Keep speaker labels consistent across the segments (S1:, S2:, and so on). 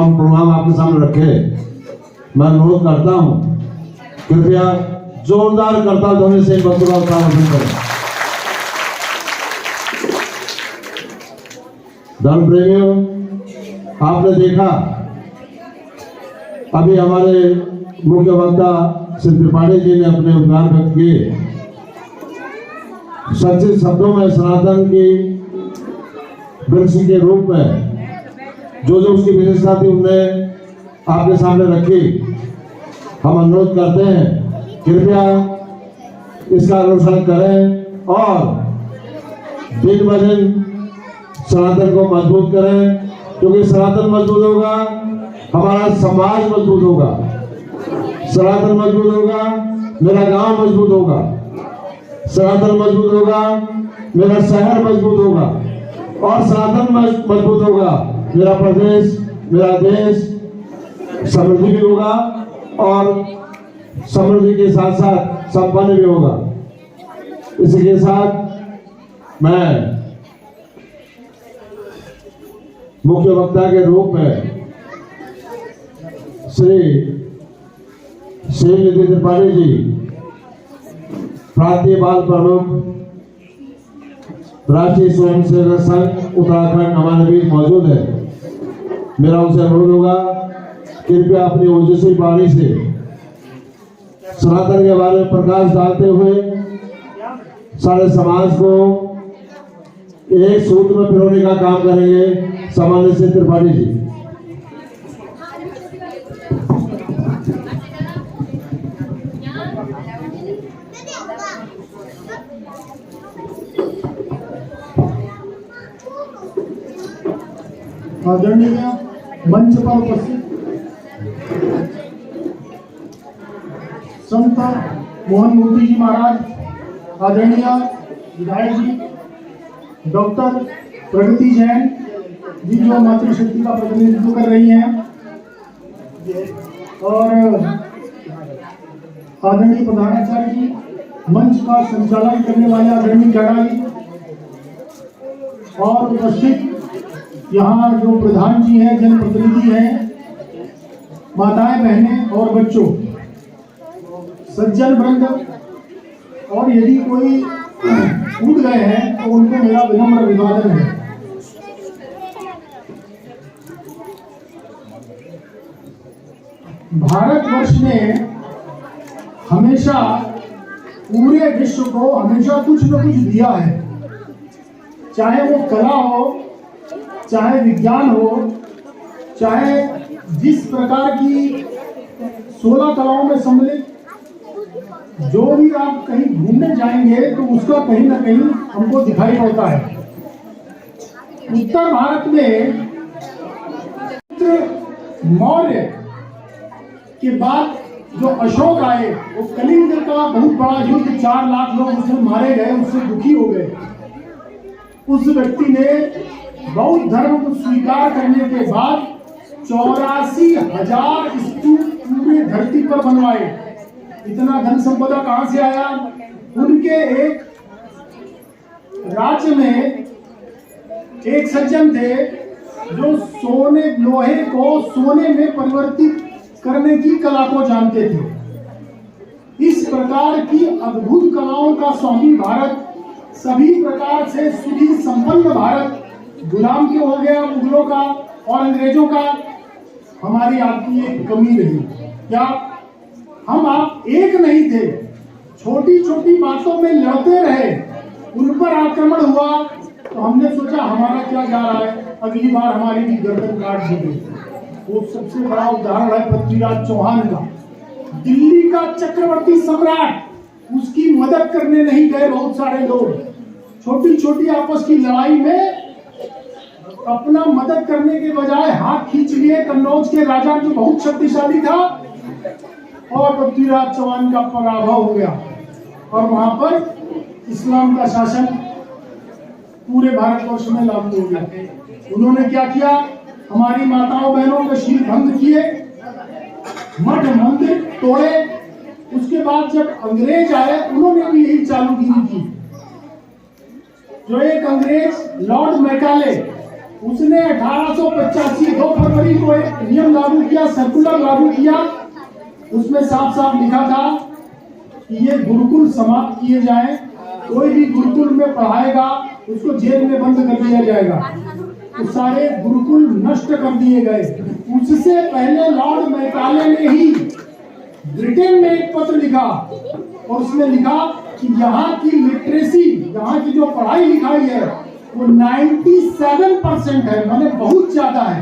S1: Programme आपके सामने रखे, मैं अनुरोध करता हूं कृपया जोरदार करताल ध्वनि से बच्चों का उत्साह करें। धर्म प्रेमियों, आपने देखा अभी हमारे मुख्य वक्ता श्री त्रिपाठी जी ने अपने उद्गार व्यक्त किए। सच्चे शब्दों में सनातन की वृक्ष के रूप में जो उसकी विशेषता थी उन्हें आपके सामने रखी। हम अनुरोध करते हैं कृपया इसका अनुसरण करें और दिन ब दिन सनातन को मजबूत करें, क्योंकि सनातन मजबूत होगा हमारा समाज मजबूत होगा, सनातन मजबूत होगा मेरा गांव मजबूत होगा, सनातन मजबूत होगा मेरा शहर मजबूत होगा, और सनातन मजबूत होगा मेरा प्रदेश, मेरा देश समृद्धि भी होगा और समृद्धि के साथ साथ संपन्न भी होगा। इसी के साथ मैं मुख्य वक्ता के रूप में श्री शिवनिधि त्रिपाठी जी, प्रांतीय बाल प्रमुख, राष्ट्रीय स्वयंसेवक संघ उत्तराखंड नवानबीज मौजूद है। मेरा उनसे अनुरोध होगा, कृपया अपनी ओजस्वी वाणी से सनातन के बारे में प्रकाश डालते हुए सारे समाज को एक सूत्र में पिरोने का काम करेंगे। सामान्य से त्रिपाठी जी।
S2: आदरणीय मंच पर उपस्थित संत मोहन मूर्ति जी महाराज, आदरणीय विधायक जी डॉक्टर प्रगति जैन जी जो मातृशक्ति का प्रतिनिधित्व कर रही हैं, और आदरणीय प्रधानाचार्य जी, मंच का संचालन करने वाले आदरणीय गड़ा जी, और उपस्थित यहाँ जो प्रधान जी हैं, जनप्रतिनिधि हैं, माताएं बहनें और बच्चों, सज्जन वृंद, और यदि कोई छूट गए हैं तो उनको मेरा विनम्र अभिवादन है। भारतवर्ष ने हमेशा पूरे विश्व को हमेशा कुछ न कुछ दिया है, चाहे वो कला हो, चाहे विज्ञान हो, चाहे जिस प्रकार की 16 कलाओं में सम्मिलित जो भी आप कहीं घूमने जाएंगे तो उसका कहीं ना कहीं हमको दिखाई पड़ता है। उत्तर भारत में मौर्य के बाद जो अशोक आए, वो कलिंग का बहुत बड़ा युद्ध, 4 लाख लोग उसमें मारे गए, उससे दुखी हो गए। उस व्यक्ति ने बौद्ध धर्म को स्वीकार करने के बाद 84,000 स्तूप पूरे धरती पर बनवाए। इतना धन संपदा कहां से आया? उनके एक राज्य में एक सज्जन थे जो लोहे को सोने में परिवर्तित करने की कला को जानते थे। इस प्रकार की अद्भुत कलाओं का स्वामी भारत, सभी प्रकार से सुधि संपन्न भारत, गुलाम क्यों हो गया मुगलों का और अंग्रेजों का? हमारी आपकी एक कमी रही। क्या हम आप एक नहीं थे? छोटी छोटी बातों में लड़ते रहे, उन पर आक्रमण हुआ तो हमने सोचा हमारा क्या जा रहा है, अगली बार हमारी भी गर्दन काट दी गई। वो सबसे बड़ा उदाहरण है पृथ्वीराज चौहान का। दिल्ली का चक्रवर्ती सम्राट, उसकी मदद करने नहीं गए बहुत सारे लोग। छोटी छोटी आपस की लड़ाई में अपना मदद करने के बजाय हाथ खींच लिए। कन्नौज के राजा जो बहुत शक्तिशाली था, और पृथ्वीराज चौहान का पराभव हो गया, और वहां पर इस्लाम का शासन पूरे भारतवर्ष में लागू हो गया। उन्होंने क्या किया? हमारी माताओं बहनों के शील भंग किए, मठ मंदिर तोड़े। उसके बाद जब अंग्रेज आए, उन्होंने भी यही चालूगिरी की। जो एक अंग्रेज लॉर्ड मैकाले, उसने 1885 2 फरवरी को एक नियम लागू किया, सर्कुलर लागू किया। उसमें साफ साफ लिखा था कि ये गुरुकुल समाप्त किए जाएं, कोई भी गुरुकुल में पढ़ाएगा उसको जेल में बंद कर दिया जाएगा। तो सारे गुरुकुल नष्ट कर दिए गए। उससे पहले लॉर्ड मैकाले ने ही ब्रिटेन में एक पत्र लिखा, और उसने लिखा कि यहाँ की लिटरेसी, यहाँ की जो पढ़ाई लिखाई है वो 97% है, माने बहुत ज्यादा है।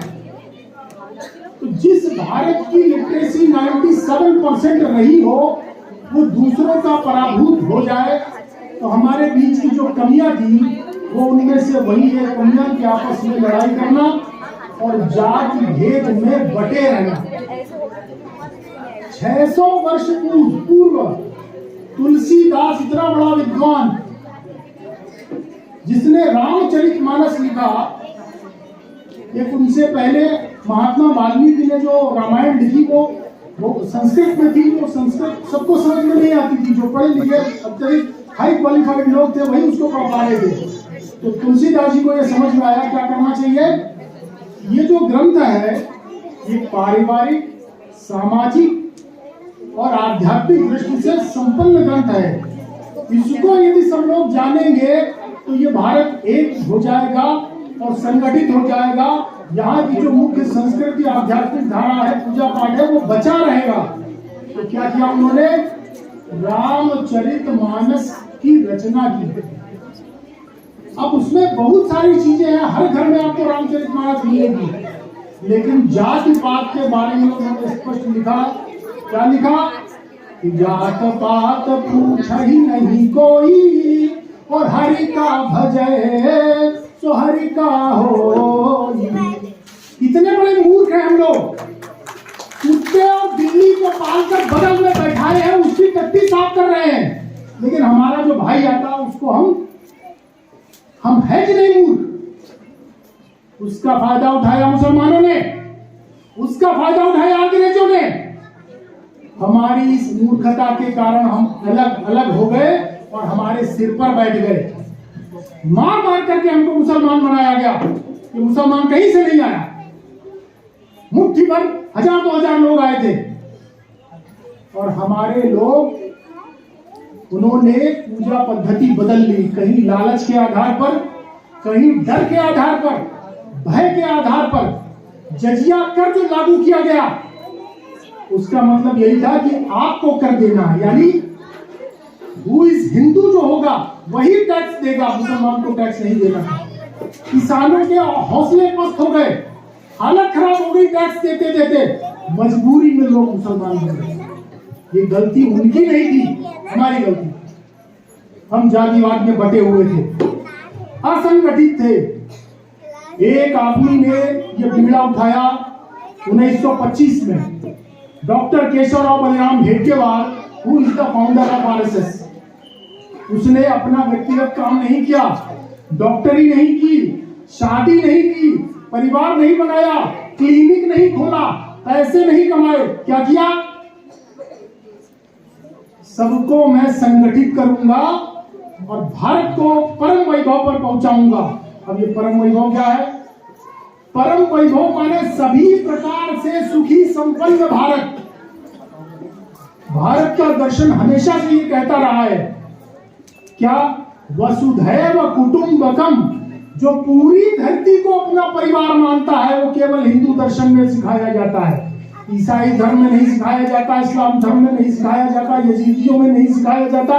S2: तो जिस भारत की लिटरेसी 97% रही हो, वो दूसरों का पराभूत हो जाए, तो हमारे बीच की जो कमियां थी वो उनमें से वही है, कमियां की आपस में लड़ाई करना और जाति भेद में बटे रहना। 600 वर्ष पूर्व तुलसीदास, इतना बड़ा विद्वान, जिसने रामचरितमानस लिखा, एक उनसे पहले महात्मा वाल्मीकि ने जो रामायण लिखी वो संस्कृत में थी। वो संस्कृत सबको समझ में नहीं आती थी। जो पढ़े लिखे अत्यधिक हाई क्वालिफाइड लोग थे वही उसको पढ़ पा रहे थे। तो तुलसीदास जी को यह समझ में आया क्या करना चाहिए। ये जो ग्रंथ है ये पारिवारिक, सामाजिक और आध्यात्मिक दृष्टि से संपन्न ग्रंथ है। इसको यदि सब लोग जानेंगे तो ये भारत एक हो जाएगा और संगठित हो जाएगा। यहाँ की जो मुख्य संस्कृति आध्यात्मिक धारा है, पूजा पाठ है, वो बचा रहेगा। तो क्या किया उन्होंने, रामचरितमानस की रचना की। अब उसमें बहुत सारी चीजें हैं, हर घर में आपको रामचरितमानस मिलेगी, लेकिन जाति पात के बारे में उन्होंने स्पष्ट लिखा। क्या लिखा कि जात पात पूछ ही नहीं कोई, और हरि का भजय सो हरि का हो। इतने बड़े मूर्ख हैं हम लोग, कुत्ते और बिल्ली को पालकर बगल में बैठाए हैं, उसकी टट्टी साफ कर रहे हैं, लेकिन हमारा जो भाई आता है उसको हम है कि नहीं मूर्ख। उसका फायदा उठाया मुसलमानों ने, उसका फायदा उठाया अंग्रेजों ने। हमारी इस मूर्खता के कारण हम अलग अलग हो गए और हमारे सिर पर बैठ गए। मार मार करके हमको मुसलमान बनाया गया। ये मुसलमान कहीं से नहीं आया, मुट्ठी भर 1000-2000 लोग आए थे, और हमारे लोग उन्होंने पूजा पद्धति बदल ली, कहीं लालच के आधार पर, कहीं डर के आधार पर, भय के आधार पर। जजिया कर जो लागू किया गया उसका मतलब यही था कि आपको कर देना है, यानी वो इस हिंदू जो होगा वही टैक्स देगा, मुसलमान को टैक्स नहीं देना। किसानों के हौसले पस्त हो गए, हालत खराब हो गई टैक्स देते देते, मजबूरी में लोग मुसलमान बन गए। ये गलती उनकी नहीं थी, हमारी गलती। हम जातिवाद में बटे हुए थे, असंगठित थे। एक आदमी ने ये बीड़ा उठाया 1925 में, doctor Keshavrao Balram Hedgewar, who is the founder of RSS. उसने अपना व्यक्तिगत काम नहीं किया, डॉक्टरी नहीं की, शादी नहीं की, परिवार नहीं बनाया, क्लिनिक नहीं खोला, पैसे नहीं कमाए। क्या किया, सबको मैं संगठित करूंगा और भारत को परम वैभव पर पहुंचाऊंगा। अब ये परम वैभव क्या है? परम वैभव माने सभी प्रकार से सुखी संपन्न भारत। भारत का दर्शन हमेशा से ये कहता रहा है, क्या वसुधैव कुटुंबकम, जो पूरी धरती को अपना परिवार मानता है, वो केवल हिंदू दर्शन में सिखाया जाता है। ईसाई धर्म में नहीं सिखाया जाता, इस्लाम धर्म में नहीं सिखाया जाता, यजीदियों में नहीं सिखाया जाता,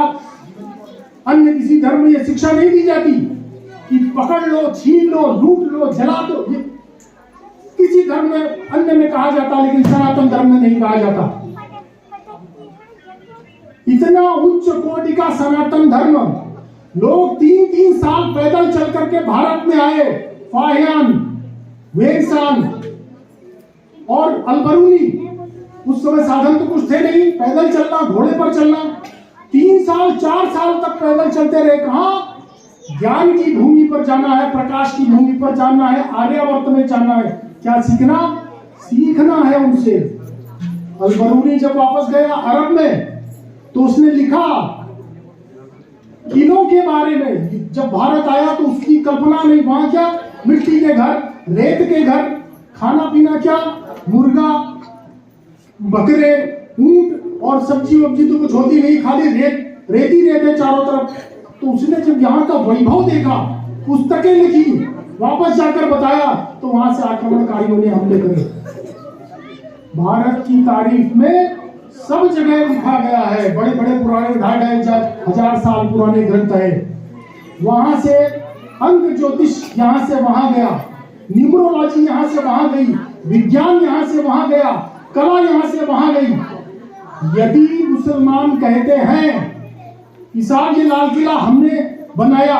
S2: अन्य किसी धर्म में यह शिक्षा नहीं दी जाती कि पकड़ लो, छीन लो, लूट लो, जला दो। किसी धर्म में अन्य में कहा जाता, लेकिन सनातन धर्म में नहीं कहा जाता। इतना उच्च कोटि का सनातन धर्म, लोग 3-3 साल पैदल चल करके भारत में आए। फाहियान, वेंगसान और अलबरूनी, उस समय साधन तो कुछ थे नहीं, पैदल चलना, घोड़े पर चलना, 3 साल 4 साल तक पैदल चलते रहे। कहाँ? ज्ञान की भूमि पर जाना है, प्रकाश की भूमि पर जाना है, आर्यावर्त में जाना है। क्या सीखना? सीखना है उनसे। अलबरूनी जब वापस गया अरब में, तो उसने लिखा किलों के बारे में। जब भारत आया तो उसकी कल्पना नहीं, वहां क्या मिट्टी के घर, रेत के घर, खाना पीना क्या, मुर्गा, बकरे, ऊंट और सब्जी वब्जी तो कुछ होती नहीं, खाली रेती रेत है चारों तरफ। तो उसने जब यहाँ का वैभव देखा, पुस्तकें लिखी, वापस जाकर बताया, तो वहां से आक्रमणकारियों ने हमले करे। भारत की तारीफ में सब जगह लिखा गया है, बड़े बड़े पुराने 2500 साल पुराने ग्रंथ है। वहां से अंक ज्योतिष यहां से वहां गया, न्यूमरोलॉजी यहां से वहां गई, विज्ञान यहां से वहां गया, कला यहां से वहां गई। यदि मुसलमान कहते हैं कि साहब ये लाल किला हमने बनाया,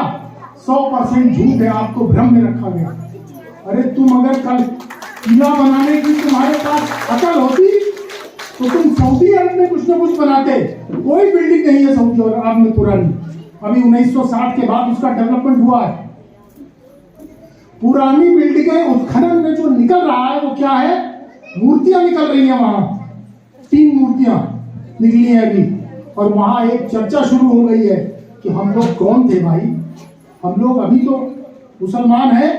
S2: 100% झूठ है, आपको भ्रम में रखा गया। अरे तुम अगर कल किला बनाने की तुम्हारे पास अकल होती तो तुम सऊदी अरब में कुछ ना कुछ बनाते। कोई बिल्डिंग नहीं है सऊदी अरब में पुरानी, अभी 1960 के बाद उसका डेवलपमेंट हुआ है। पुरानी बिल्डिंगें उत्खनन में जो निकल रहा है वो क्या है? मूर्तियां निकल रही हैं। वहां 3 मूर्तियां निकली हैं अभी, और वहां एक चर्चा शुरू हो गई है कि हम लोग कौन थे भाई, हम लोग अभी तो मुसलमान हैं,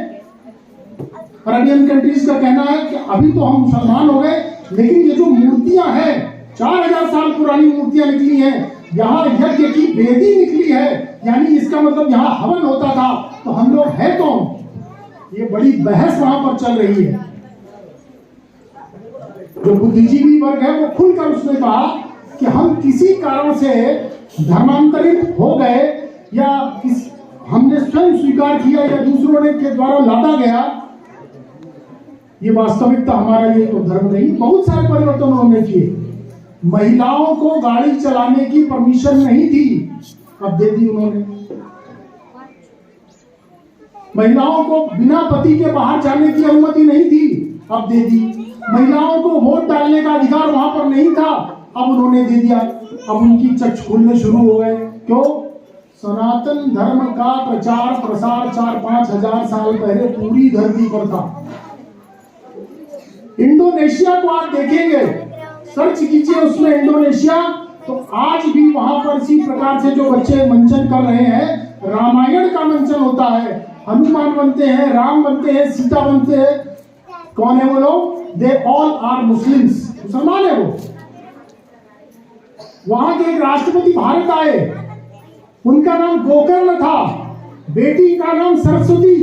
S2: अरबियन कंट्रीज का कहना है कि अभी तो हम मुसलमान हो गए, लेकिन ये जो मूर्तियां हैं 4000 साल पुरानी मूर्तियां निकली हैं, यहाँ यज्ञ की वेदी निकली है, यानी इसका मतलब यहाँ हवन होता था, तो हम लोग हैं कौन? ये बड़ी बहस वहां पर चल रही है। जो बुद्धिजीवी वर्ग है वो खुलकर उसने कहा कि हम किसी कारण से धर्मांतरित हो गए या हमने स्वयं स्वीकार किया या दूसरों ने के द्वारा लादा गया, ये वास्तविकता हमारे लिए तो धर्म नहीं। बहुत सारे परिवर्तन उन्होंने किए। महिलाओं को गाड़ी चलाने की परमिशन नहीं थी, अब दे दी उन्होंने। महिलाओं को बिना पति के बाहर जाने की अनुमति नहीं थी, अब दे दी। महिलाओं को वोट डालने का अधिकार वहां पर नहीं था, अब उन्होंने दे दिया। अब उनकी चक्ष खुलने शुरू हो गए। क्यों? सनातन धर्म का प्रचार प्रसार 4-5 हजार साल पहले पूरी धरती पर था। इंडोनेशिया को आप देखेंगे, सर्च कीजिए उसमें इंडोनेशिया, तो आज भी वहां पर इसी प्रकार से जो बच्चे मंचन कर रहे हैं, रामायण का मंचन होता है, हनुमान बनते हैं, राम बनते हैं, सीता बनते हैं। कौन है वो लोग? दे ऑल आर मुस्लिम्स, मुसलमान है वो। वहां के एक राष्ट्रपति भारत आए, उनका नाम गोकर्ण था, बेटी का नाम सरस्वती।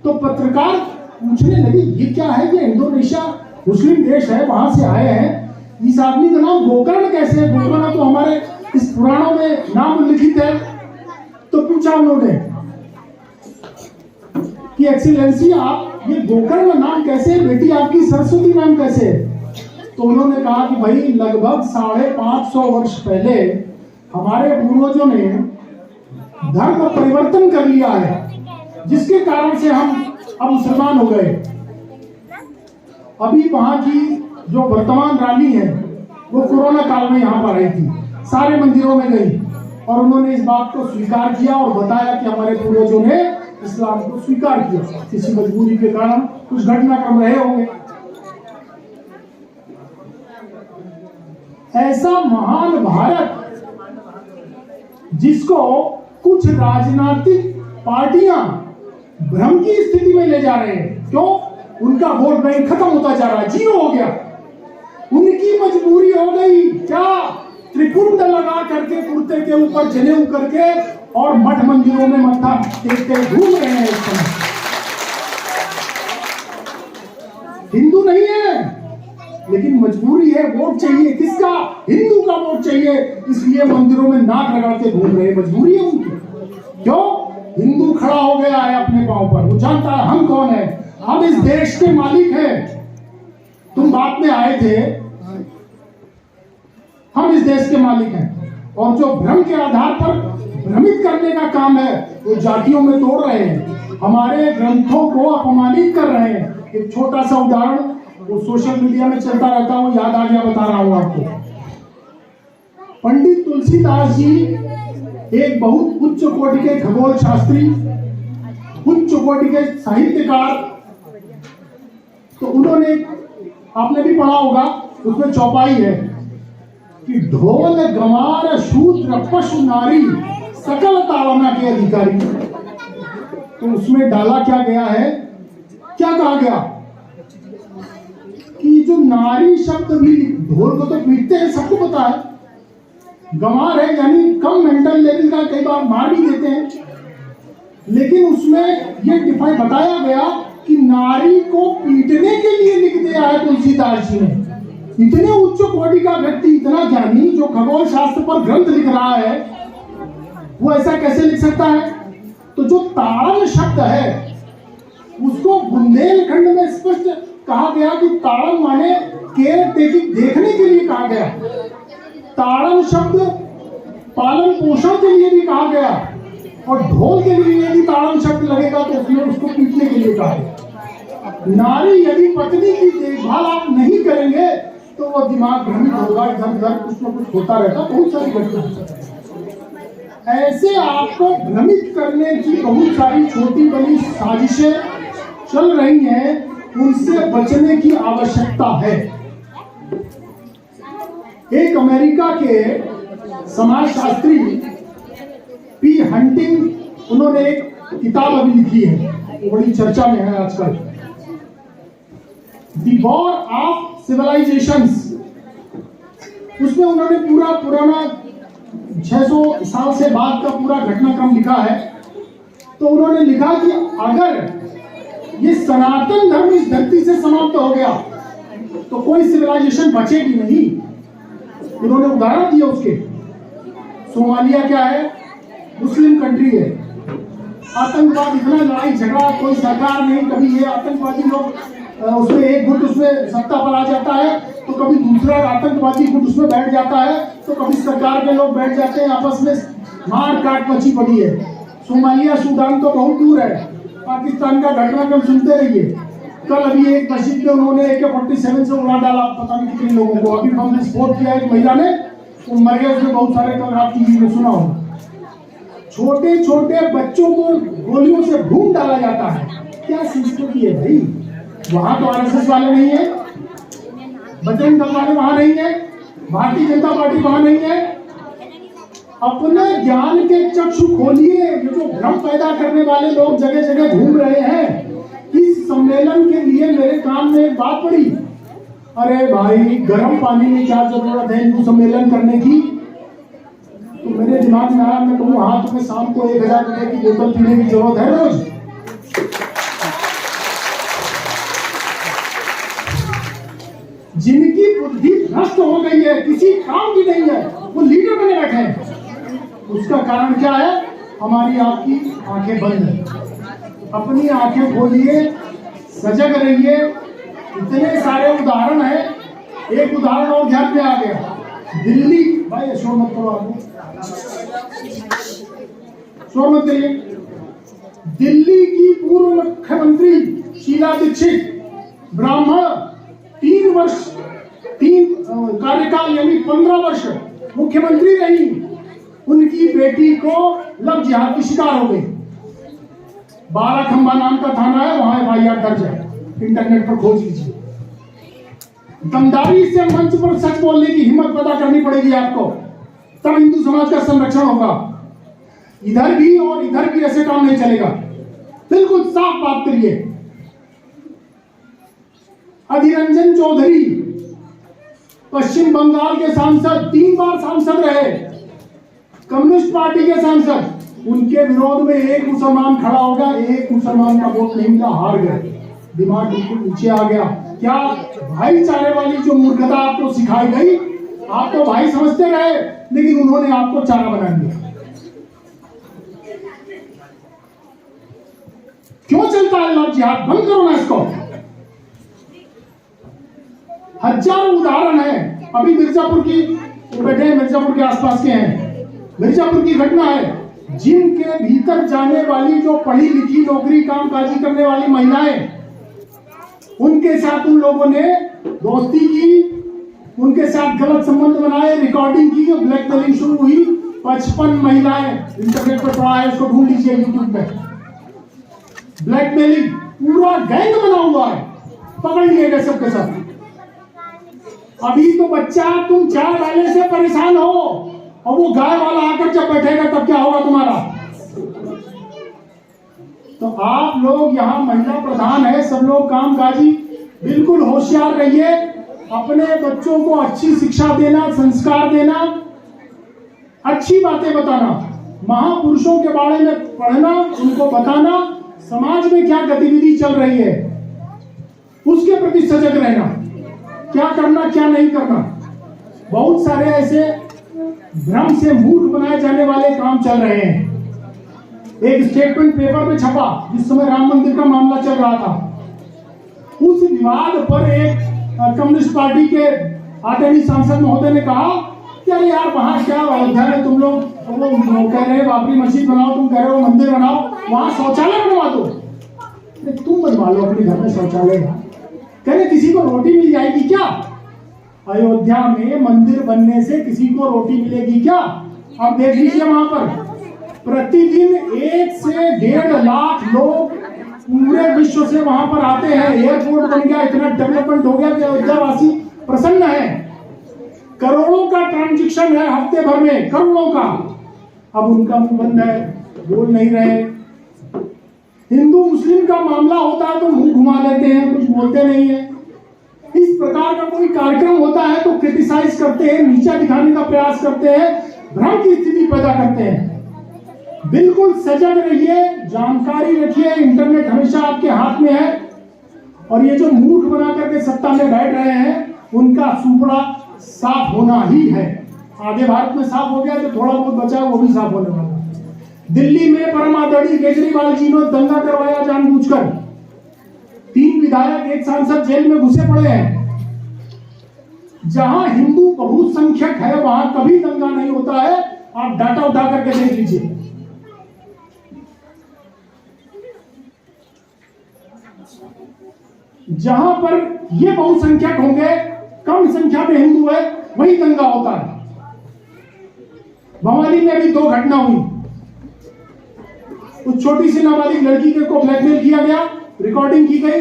S2: तो पत्रकार पूछने लगे ये क्या है, ये इंडोनेशिया मुस्लिम देश है, वहां से आए हैं, इस आदमी का नाम गोकर्ण कैसे है? गोकर्ण तो हमारे इस पुराणों में नाम उल्लिखित है। तो पूछा उन्होंने कि एक्सीलेंसी आप ये गोकर्ण नाम कैसे है, बेटी आपकी सरस्वती नाम कैसे है? तो उन्होंने कहा कि भाई लगभग 550 वर्ष पहले हमारे पूर्वजों ने धर्म परिवर्तन कर लिया है, जिसके कारण से हम अब मुसलमान हो गए। अभी वहां की जो वर्तमान रानी है वो कोरोना काल में यहाँ पर आई थी, सारे मंदिरों में गई और उन्होंने इस बात को स्वीकार किया और बताया कि हमारे पूर्वजों ने इस्लाम को स्वीकार किया, किसी मजबूरी के कारण कुछ घटनाक्रम रहे होंगे। ऐसा महान भारत जिसको कुछ राजनीतिक पार्टियां भ्रम की स्थिति में ले जा रहे हैं। क्यों? उनका वोट बैंक खत्म होता जा रहा है, जीरो हो गया। उनकी मजबूरी हो गई क्या? त्रिपुंड लगा करके कुर्ते के ऊपर जनेऊ करके और मठ मंदिरों में मत्था टेकते घूम रहे हैं इस समय। हिंदू नहीं है, लेकिन मजबूरी है, वोट चाहिए। किसका? हिंदू का वोट चाहिए, इसलिए मंदिरों में नाक लगाते घूम रहे हैं। मजबूरी है उनकी। क्यों? हिंदू खड़ा हो गया है अपने पांव पर, वो जानता है हम कौन है, हम इस देश के मालिक हैं। तुम बात में आए थे, हम इस देश के मालिक हैं, और जो भ्रम के आधार पर भ्रमित करने का काम है वो जातियों में तोड़ रहे हैं, हमारे ग्रंथों को अपमानित कर रहे हैं। एक छोटा सा उदाहरण वो सोशल मीडिया में चलता रहता है, वो याद आ गया, बता रहा हूं आपको। पंडित तुलसीदास जी एक बहुत उच्च कोटि के खगोल शास्त्री, उच्च कोटि के साहित्यकार, तो उन्होंने, आपने भी पढ़ा होगा, उसमें चौपाई है कि ढोल गंवार शूद्र पशु नारी सकल ताड़ना के अधिकारी। तो उसमें डाला क्या गया है, क्या कहा गया कि जो नारी शब्द भी, ढोल को तो पीटते हैं, सबको पता है, गंवार है यानी कम मेंटल लेवल का, कई बार मार भी देते हैं, लेकिन उसमें ये डिफाइन बताया गया कि नारी को पीटने के लिए लिख दिया है तुलसीदास जी ने। इतने उच्च कोटि का व्यक्ति, इतना ज्ञानी, जो खगोल शास्त्र पर ग्रंथ लिख रहा है, वो ऐसा कैसे लिख सकता है? तो जो ताड़न शब्द है उसको बुंदेलखंड में स्पष्ट कहा गया कि ताड़न माने केयर टेकिंग, देखने के लिए कहा गया। ताड़न शब्द पालन पोषण के लिए भी कहा गया, और ढोल के लिए यदि ताड़न शब्द लगेगा तो उसमें उसको पीटने के लिए कहा गया। नारी यदि पत्नी की देखभाल आप नहीं करेंगे तो वो दिमाग भ्रमित होगा, इधर उधर कुछ न कुछ होता रहता, बहुत सारी घटना। ऐसे आपको भ्रमित करने की बहुत सारी छोटी बड़ी साजिशें चल रही हैं, उनसे बचने की आवश्यकता है। एक अमेरिका के समाजशास्त्री पी हंटिंग उन्होंने एक किताब अभी लिखी है, वो बड़ी चर्चा में है आजकल, द वॉर ऑफ सिविलाइजेशंस। उसमें उन्होंने पूरा पुराना 600 साल से बाद का पूरा घटनाक्रम लिखा है। तो उन्होंने लिखा कि अगर ये सनातन धर्म इस धरती से समाप्त हो गया तो कोई सिविलाइजेशन बचेगी नहीं। उन्होंने उदाहरण दिया उसके। सोमालिया क्या है? मुस्लिम कंट्री है। आतंकवाद इतना लड़ाई झगड़ा, कोई सरकार नहीं, कभी ये आतंकवादी लोग उसमें एक गुट उसमें सत्ता पर आ जाता है तो कभी दूसरा आतंकवादी गुट उसमें बैठ जाता है, तो कभी सरकार के लोग बैठ जाते हैं, आपस में मार काट मची पड़ी है। सोमालिया सूडान तो बहुत दूर है। पाकिस्तान का घटनाक्रम सुनते रहिए। कल अभी एक मस्जिद में उन्होंने AK-47 से उड़ा डाला, पता नहीं कितने लोगों को। अभी बम विस्फोट किया एक महिला ने, वो मर गए, उसमें बहुत सारे, कल रात टीवी में सुना होगा। छोटे छोटे बच्चों को गोलियों से भून डाला जाता है। क्या संस्कृति है भाई? वहां तो RSS वाले नहीं है, बजरंग दल वाले वहां नहीं है, भारतीय जनता पार्टी वहां नहीं है। अपने ज्ञान के चक्षु खोलिए। ये जो भ्रम पैदा करने वाले लोग जगह जगह घूम रहे हैं, इस सम्मेलन के लिए मेरे कान में एक बात पड़ी, अरे भाई गर्म पानी में क्या जरूरत है हिंदू सम्मेलन करने की? तो मेरे दिमाग में आया, मैं कहूँ हाँ, तुम्हें शाम को 1000 रुपए की बोतल पीने की जरूरत है रोज? जिनकी बुद्धि भ्रष्ट हो गई है, किसी काम की नहीं है, वो लीडर बने बैठे हैं। उसका कारण क्या है? हमारी आपकी आंखें बंद है। अपनी आंखें खोलिए, सजग रहिए। इतने सारे उदाहरण हैं। एक उदाहरण और ध्यान में आ गया, दिल्ली, भाई शोर मत करो, आपको शोर मत करिए। दिल्ली की पूर्व मुख्यमंत्री शीला दीक्षित, ब्राह्मण, 3 वर्ष 3 कार्यकाल यानी 15 वर्ष मुख्यमंत्री रही। उनकी बेटी को लव जिहाद की शिकार हो गई। 12 खंबा नाम का थाना है, वहां FIR दर्ज है, इंटरनेट पर खोज लीजिए। दमदारी से मंच पर सच बोलने की हिम्मत पैदा करनी पड़ेगी आपको, तब हिंदू समाज का संरक्षण होगा। इधर भी और इधर भी ऐसे काम नहीं चलेगा। बिल्कुल साफ बात करिए। अधीर रंजन चौधरी पश्चिम बंगाल के सांसद, 3 बार सांसद रहे, कम्युनिस्ट पार्टी के सांसद। उनके विरोध में एक मुसलमान खड़ा होगा, एक मुसलमान का वोट नहीं मिला, हार गए। दिमाग बिल्कुल नीचे आ गया। क्या भाईचारे वाली जो मूर्खता आपको सिखाई गई, आप तो भाई समझते रहे, लेकिन उन्होंने आपको चारा बना दिया। क्यों चलता है लव जिहाद? बंद करो ना इसको। हजारों उदाहरण है। अभी मिर्जापुर की बैठे, मिर्जापुर के आसपास के हैं, मिर्जापुर की घटना है। जिम के भीतर जाने वाली जो पढ़ी लिखी नौकरी कामकाजी करने वाली महिलाएं, उनके साथ उन लोगों ने दोस्ती की, उनके साथ गलत संबंध बनाए, रिकॉर्डिंग की, ब्लैकमेलिंग शुरू हुई। 55 महिलाएं, इंटरनेट पर पड़ा है, इसको ढूंढ लीजिए यूट्यूब पे। ब्लैकमेलिंग पूरा गैंग बना हुआ है, पकड़ लिए गए सबके सब। अभी तो बच्चा, तुम चाय वाले से परेशान हो और वो गाय वाला आकर जब बैठेगा तब क्या होगा तुम्हारा? तो आप लोग यहाँ महिला प्रधान है, सब लोग कामकाजी, बिल्कुल होशियार रहिए। अपने बच्चों को अच्छी शिक्षा देना, संस्कार देना, अच्छी बातें बताना, महापुरुषों के बारे में पढ़ना, उनको बताना, समाज में क्या गतिविधि चल रही है उसके प्रति सजग रहना, क्या करना क्या नहीं करना। बहुत सारे ऐसे भ्रम से मूर्ख बनाए जाने वाले काम चल रहे हैं। एक स्टेटमेंट पेपर में छपा जिस समय राम मंदिर का मामला चल रहा था, उस विवाद पर एक कम्युनिस्ट पार्टी के आदरणीय सांसद महोदय ने कहा कि अरे यार वहां क्या अयोध्या में तुम लोग कह रहे हैं बाबरी मस्जिद बनाओ, तुम कह रहे हो मंदिर बनाओ, वहां शौचालय बनवा दो। तुम बनवा लो अपने घर में शौचालय। कह रहे किसी को रोटी मिल जाएगी क्या? अयोध्या में मंदिर बनने से किसी को रोटी मिलेगी क्या? अब देख लीजिए वहां पर प्रतिदिन 1 से 1.5 लाख लोग पूरे विश्व से वहां पर आते हैं। एयरपोर्ट बन गया, इतना डेवलपमेंट हो गया कि अयोध्यावासी प्रसन्न है। करोड़ों का ट्रांजैक्शन है हफ्ते भर में, करोड़ों का। अब उनका मुंह बंद है, बोल नहीं रहे। हिंदू मुस्लिम का मामला होता है तो मुंह घुमा लेते हैं, कुछ बोलते नहीं है। इस प्रकार का कोई कार्यक्रम होता है तो क्रिटिसाइज करते हैं, नीचा दिखाने का प्रयास करते हैं, भ्रम की स्थिति पैदा करते हैं। बिल्कुल सजग रहिए, जानकारी रखिए, इंटरनेट हमेशा आपके हाथ में है। और ये जो मूर्ख बना करके सत्ता में बैठ रहे हैं, उनका सुपड़ा साफ होना ही है। आधे भारत में साफ हो गया, जो थोड़ा बहुत बचा है वो भी साफ होने वाला। दिल्ली में परम आदरणीय केजरीवाल जी ने दंगा करवाया जानबूझकर। 3 विधायक, 1 सांसद जेल में घुसे पड़े हैं। जहां हिंदू बहुसंख्यक है वहां कभी दंगा नहीं होता है। आप डाटा उठा करके देख लीजिए। जहां पर ये बहुसंख्यक होंगे, कम संख्या में हिंदू है, वही दंगा होता है। भवानी में अभी 2 घटना हुई। उस छोटी सी नाबालिग लड़की को ब्लैकमेल किया गया, रिकॉर्डिंग की गई,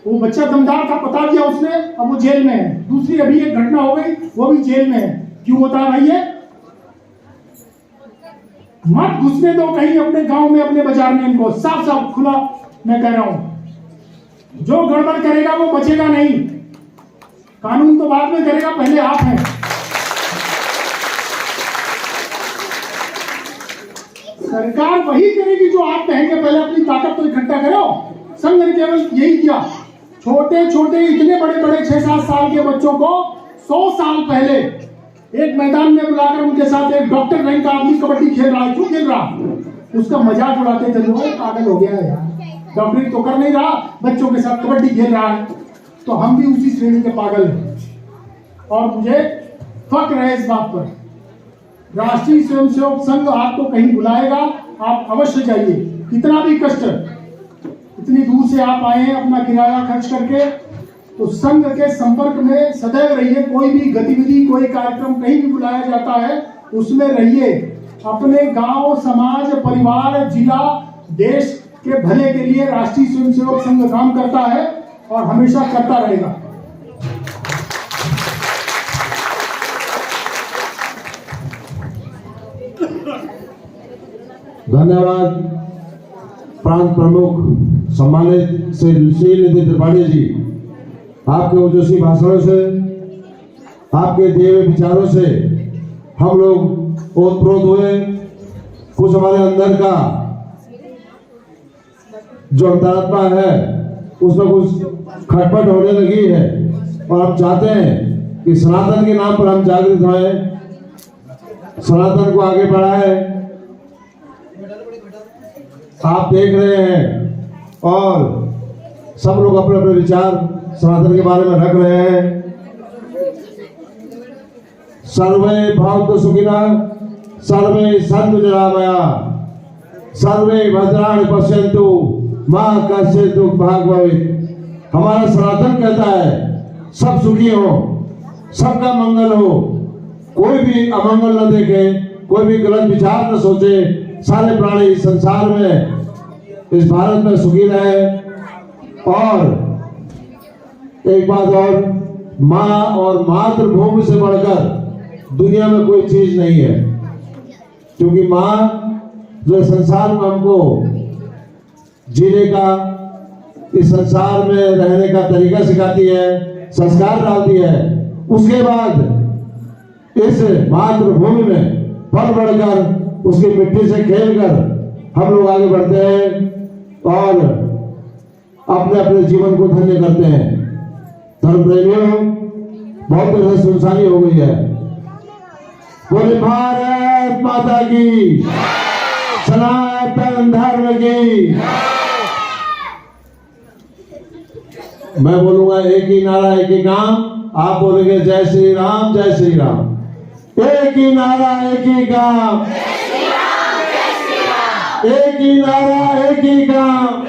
S2: वो बच्चा दमदार था, बता दिया उसने, अब वो जेल में है। दूसरी अभी एक घटना हो गई, वो भी जेल में है। क्यों होता है भाई ये? मत घुसने दो कहीं अपने गांव में, अपने बाजार में। इनको साफ साफ खुला मैं कह रहा हूं, जो गड़बड़ करेगा वो बचेगा नहीं। कानून तो बाद में करेगा, पहले आप हैं। सरकार वही करेगी जो आप कहेंगे। पहले अपनी ताकत तो इकट्ठा करो। संघ ने केवल यही किया। छोटे छोटे इतने बड़े बड़े 6-7 साल के बच्चों को 100 साल पहले एक मैदान में बुलाकर उनके साथ एक डॉक्टर रैंक का आदमी कबड्डी खेल रहा है। क्यों खेल रहा? उसका मजाक उड़ाते थे लोग, पागल हो गया है यार, डॉक्टरी तो कर नहीं रहा, बच्चों के साथ कबड्डी खेल रहा है। तो हम भी उसी श्रेणी के पागल हैं। और मुझे फक्र है इस बात पर। राष्ट्रीय स्वयंसेवक संघ आपको कहीं बुलाएगा, आप अवश्य जाइए। कितना भी कष्ट, इतनी दूर से आप आए हैं अपना किराया खर्च करके, तो संघ के संपर्क में सदैव रहिए। कोई भी गतिविधि, कोई कार्यक्रम कहीं भी बुलाया जाता है, उसमें रहिए। अपने गांव, समाज, परिवार, जिला, देश के भले के लिए राष्ट्रीय स्वयंसेवक संघ काम करता है और हमेशा करता रहेगा।
S1: धन्यवाद प्रांत प्रमुख सम्मानित श्री नितिन त्रिपाठी जी। आपके ओजस्वी भाषणों से, आपके दिए हुए विचारों से हम लोग ओतप्रोत हुए। कुछ हमारे अंदर का जो अंतरात्मा है उसमें कुछ खटपट होने लगी है और हम चाहते हैं कि सनातन के नाम पर हम जागृत हों, सनातन को आगे बढ़ाएं। आप देख रहे हैं और सब लोग अपने अपने विचार सनातन के बारे में रख रहे हैं। सर्वे भवन्तु सुखिनः, सर्वे सन्तु निरामयाः, सर्वे भद्राणि पश्यन्तु मा कश्चित् दुःख भाग् भवेत्। हमारा सनातन कहता है सब सुखी हो, सबका मंगल हो, कोई भी अमंगल न देखे, कोई भी गलत विचार न सोचे। सारे प्राणी इस संसार में, इस भारत में सुखी रहे। और एक बात और, माँ और मातृभूमि से बढ़कर दुनिया में कोई चीज नहीं है। क्योंकि माँ जो संसार में हमको जीने का, इस संसार में रहने का तरीका सिखाती है, संस्कार डालती है, उसके बाद इस मातृभूमि में पल बढ़कर उसकी मिट्टी से खेलकर हम लोग आगे बढ़ते हैं और अपने अपने जीवन को धन्य करते हैं। धर्म प्रेमियों, बहुत देर से सुनसानी हो गई है। बोले भारत माता की, सनातन धर्म की। मैं बोलूंगा एक ही नारा, एक ही काम। आप बोलेंगे जय श्री राम, जय श्री राम। एक ही नारा, एक ही काम, एक ही नारा, एक ही काम,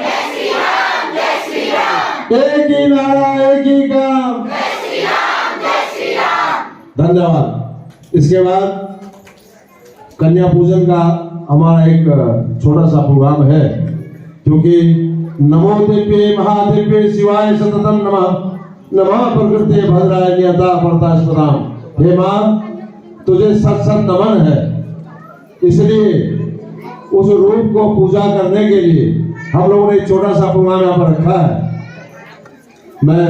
S1: एक ही नारा, एक ही काम। धन्यवाद। इसके बाद कन्या पूजन का हमारा एक छोटा सा प्रोग्राम है। क्योंकि नमो दिव्ये महादिव्ये शिवाय सततम नमः, नमः प्रकृते भद्राय नियता परतास्पदाम। हे मां, तुझे सत सत नमन है। इसलिए उस रूप को पूजा करने के लिए हम लोगों ने एक छोटा सा प्रोग्राम यहाँ पर रखा है। मैं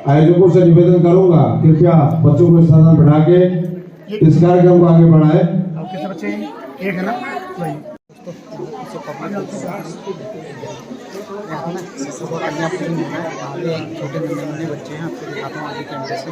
S1: आयोजकों से निवेदन करूंगा, कृपया बच्चों को स्थान बढ़ा के इस कार्यक्रम को आगे बढ़ाए।
S2: अब कितने बच्चे हैं? एक है ना? वही।
S3: छोटे नन्हे बच्चे हैं, आपको दिखाता हूँ आगे कैमरे से।